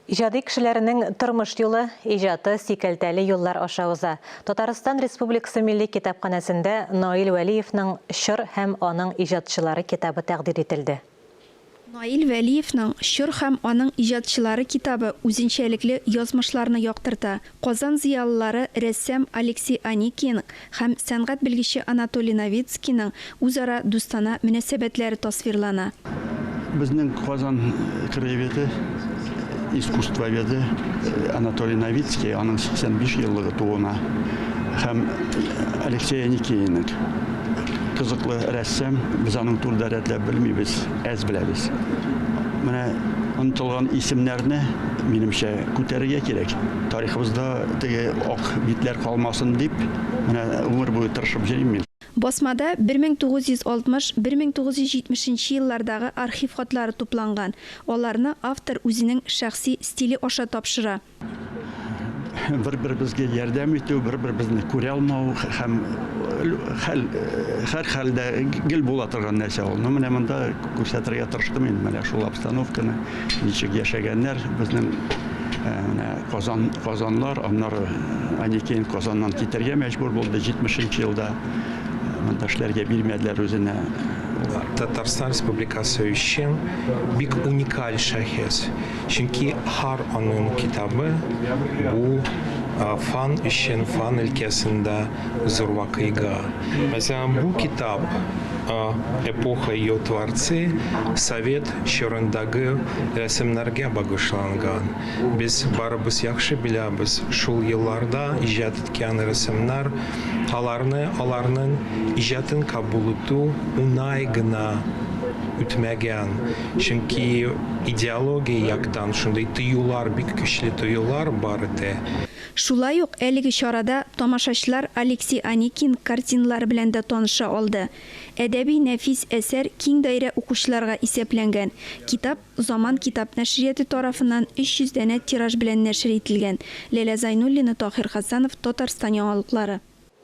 Ижады кишилеринин тормыш юлы, ижаты сикелтәле юллар аша уза. Татарстан Республикасы Милли китапханасында Наил Вәлиевнең «Шыр һәм аның ижадчылары» китабы тәкъдим ителде. Наил Вәлиевнең «Шыр һәм аның ижадчылары» китабы үзенчәлекле язмышларны яктырта. Казан зыялылары рәссам Алексей Аникин һәм сәнгать белгече Анатолий Новицкийның үзара дустана мөнәсәбәтләре тасвирлана. Безнең Казан краеведы, искусствоведы Анатолий Новицкий, аның 85 еллыгы туына, һәм Алексей Аникинның кызыклы рәссам, без аның турында рәтләп белмибез, әз беләбез. Менә онытылган исемнәрне минемчә күтәрергә кирәк. Тарихыбызда теге ак битләр калмасын дип, менә гомер буе тырышып йөрим мин. Басмада 1960-1970 еллардагы архив хатлары тупланган. Аларны автор үзенең шәхси стиле аша тапшыра. Бер-беребезгә ярдәм итү, бер-беребезне күрә алмау һәм һәр хәлдә гел була торган нәрсә ул. Менә монда күрсәтергә тырыштым инде, менә шул обстановканы, ничек яшәгәннәр, безнең Казанлар, аннары Аникин Казаннан китәргә мәҗбүр булды 70 елда. Монда эшләргә бирмәделәр үзенә. Татарстан Республикасы өчен бик уникаль шәхес. Чөнки һәр аның китабы бу фан өчен фан өлкәсендә зур вакыйга. Мәсәлән, бу китап эпоха ее творцы Совет чорындагы рәсемнәргә багышланган. Без барыбыз яхшы беләбез, шул елларда иҗат иткән рәсемнәр аларның иҗатын кабул итү уңай гына үтмәгән. Чөнки идеология яктан шундый тыюлар, бик көчле тыюлар бар иде. Шулай ук әлеге чарада тамашачылар Алексей Аникин картиналары белән дә таныша алды. Әдәби нәфис әсәр киң даирә укучыларга исәпләнгән. Китап Заман китап нәшрияты тарафыннан 300 дәнә тираж белән нәшр ителгән. Ләйлә Зайнуллина, Тахир Хасанов, Татарстан яңалыклары.